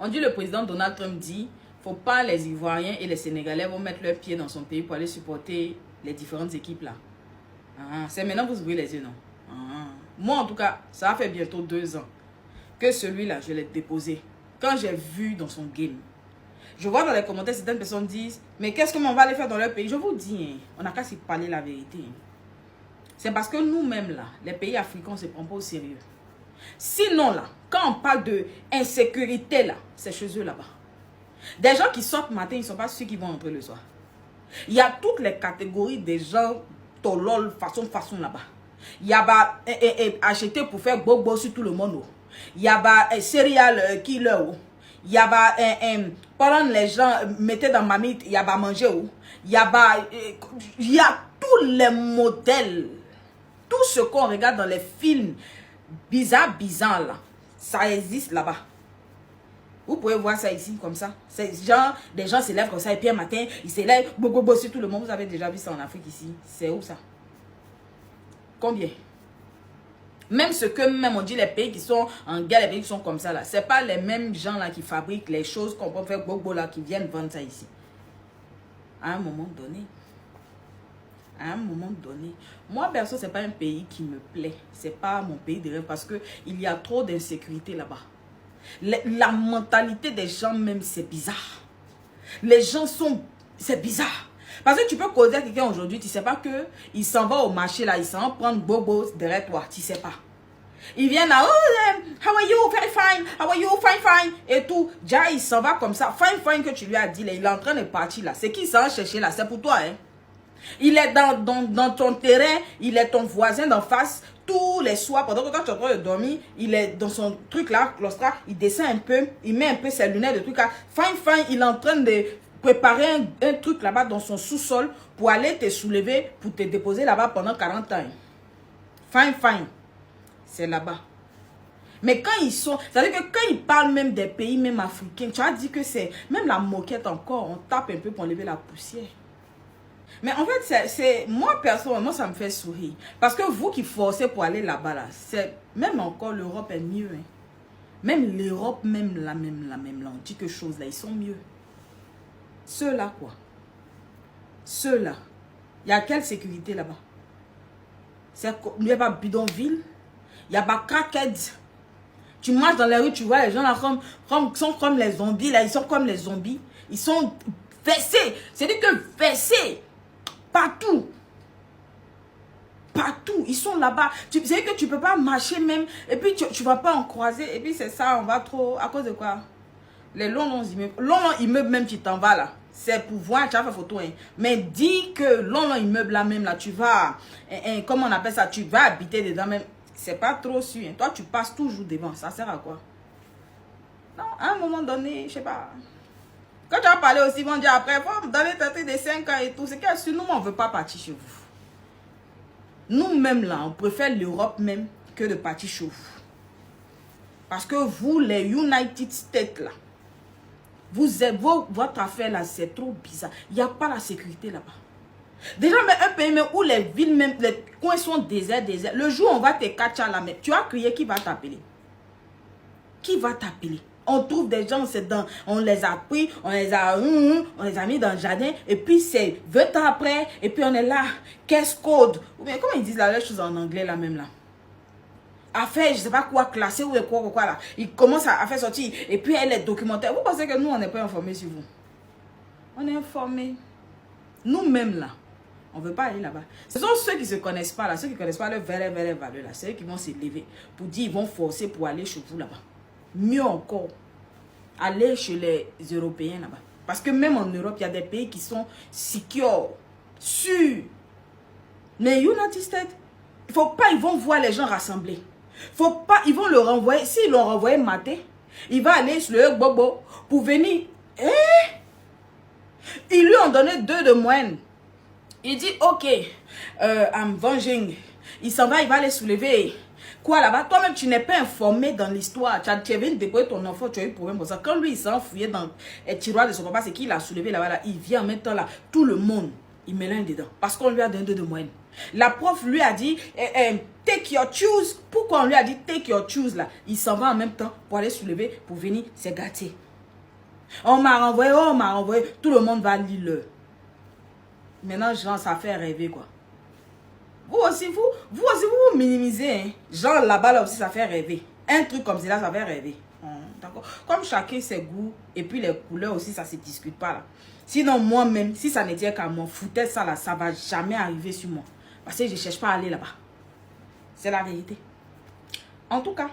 On dit le président Donald Trump dit, faut pas les Ivoiriens et les Sénégalais vont mettre leurs pieds dans son pays pour aller supporter les différentes équipes là. C'est maintenant que vous ouvrez les yeux, non? Moi, en tout cas, ça a fait bientôt 2 ans que celui-là, je l'ai déposé. Quand j'ai vu dans son game, je vois dans les commentaires, certaines personnes disent, mais qu'est-ce qu'on va aller faire dans leur pays? Je vous dis, on n'a qu'à s'y parler la vérité. C'est parce que nous-mêmes, là, les pays africains, on ne se prend pas au sérieux. Sinon, là, quand on parle de insécurité, là, c'est chez eux là-bas. Des gens qui sortent matin, ils ne sont pas sûrs qu'ils vont entrer le soir. Il y a toutes les catégories des gens tolol, façon là-bas. Il y a acheter pour faire bobo sur tout le monde. Il y a serial killer. Il y a pendant les gens mettaient dans mamite, il y a manger. Il y a tous les modèles. Tout ce qu'on regarde dans les films bizarre là, ça existe là-bas. Vous pouvez voir ça ici comme ça. Genre, des gens se lèvent comme ça et puis un matin, ils se lèvent bobo sur tout le monde. Vous avez déjà vu ça en Afrique ici. C'est où ça? Combien? Même ce que même on dit les pays qui sont en guerre, les pays qui sont comme ça là, c'est pas les mêmes gens là qui fabriquent les choses qu'on peut faire bobo là qui viennent vendre ça ici. À un moment donné. Moi perso c'est pas un pays qui me plaît. C'est pas mon pays de rêve parce que il y a trop d'insécurité là-bas. La mentalité des gens même c'est bizarre. Les gens sont, c'est bizarre. Parce que tu peux causer à quelqu'un aujourd'hui, tu sais pas que il s'en va au marché là, il s'en va prendre bobo derrière toi, tu sais pas. Il vient là, oh, how are you, very fine, how are you, fine, et tout. Déjà, il s'en va comme ça, fine que tu lui as dit, là, il est en train de partir là. C'est qui s'en va chercher là, c'est pour toi, hein. Il est dans ton terrain, il est ton voisin d'en face, tous les soirs, pendant que toi tu es en train de dormir, il est dans son truc là, claustra, il descend un peu, il met un peu ses lunettes de truc là, fine, il est en train de préparer un truc là-bas dans son sous-sol pour aller te soulever, pour te déposer là-bas pendant 40 ans. Fine. C'est là-bas. Mais quand ils sont, c'est-à-dire que quand ils parlent même des pays, même africains, tu as dit que c'est, même la moquette encore, on tape un peu pour enlever la poussière. Mais en fait, c'est moi personnellement, ça me fait sourire. Parce que vous qui forcez pour aller là-bas, là, c'est même encore l'Europe est mieux. Hein. Même l'Europe, même là, on dit quelque chose là, ils sont mieux. Ceux-là, quoi. Ceux-là. Il y a quelle sécurité là-bas? Il n'y a pas bidonville. Il n'y a pas crackheads. Tu marches dans les rues, tu vois les gens là sont comme les zombies. Là, ils sont comme les zombies. Ils sont fessés. C'est-à-dire que fessés. Partout. Ils sont là-bas. Tu sais que tu ne peux pas marcher même. Et puis tu ne vas pas en croiser. Et puis c'est ça, on va trop. À cause de quoi? Les longs immeubles, même tu t'en vas là. C'est pour voir, tu as fait photo. Hein. Mais dis que long immeuble là même là, tu vas. Comment on appelle ça? Tu vas habiter dedans même. C'est pas trop sûr. Hein. Toi, tu passes toujours devant. Ça sert à quoi? Non, à un moment donné, je sais pas. Quand tu vas parler aussi, ils vont dire après, faut me donner ta de 5 ans et tout. C'est que sur nous, on ne veut pas partir chez vous. Nous-mêmes, là, on préfère l'Europe même que de partir chez vous. Parce que vous, les United States, là, votre affaire, là, c'est trop bizarre. Il n'y a pas la sécurité là-bas. Déjà, mais un pays même où les villes, même, les coins sont déserts. Le jour où on va te catcher là, mais tu as crié, qui va t'appeler? Qui va t'appeler? On trouve des gens, on les a pris, on les a mis dans le jardin, et puis c'est 20 ans après, et puis on est là, qu'est-ce code? Ou bien comment ils disent la chose en anglais là même là? Affaire, je sais pas quoi, classer ou quoi là. Ils commencent à faire sortir, et puis elle est documentaire. Vous pensez que nous, on n'est pas informés sur vous? On est informés. Nous-mêmes là, on ne veut pas aller là-bas. Ce sont ceux qui ne se connaissent pas là, ceux qui ne connaissent pas leur vraie valeur là, c'est eux qui vont s'élever pour dire ils vont forcer pour aller chez vous là-bas. Mieux encore, aller chez les Européens là-bas. Parce que même en Europe, il y a des pays qui sont secure, sûrs. Mais United States, il faut pas, ils vont voir les gens rassemblés. Faut pas, ils vont le renvoyer. S'ils l'ont renvoyé maté, il va aller sur le bobo pour venir. Ils lui ont donné 2 de moyenne. Il dit, ok, I'm venging. Il s'en va, il va aller soulever. Quoi là-bas? Toi-même, tu n'es pas informé dans l'histoire. Tu es venu déposer ton enfant, tu as eu problème pour ça. Quand lui, il s'est enfouillé dans le tiroir de son papa, c'est qu'il l'a soulevé là-bas. Là. Il vient en même temps là. Tout le monde, il met l'un dedans. Parce qu'on lui a donné 2 de moyenne. La prof lui a dit, take your choose. Pourquoi on lui a dit take your choose là? Il s'en va en même temps pour aller soulever, pour venir se gâter. On m'a renvoyé, on m'a renvoyé. Tout le monde va lire le. Maintenant, genre, ça fait rêver, quoi. Vous aussi, vous minimisez. Hein. Genre, là-bas, là aussi, ça fait rêver. Un truc comme ça, ça fait rêver. D'accord. Comme chacun ses goûts, et puis les couleurs aussi, ça ne se discute pas, là. Sinon, moi-même, si ça n'était qu'à mon foutais ça, là, ça ne va jamais arriver sur moi. Parce que je ne cherche pas à aller là-bas. C'est la vérité. En tout cas,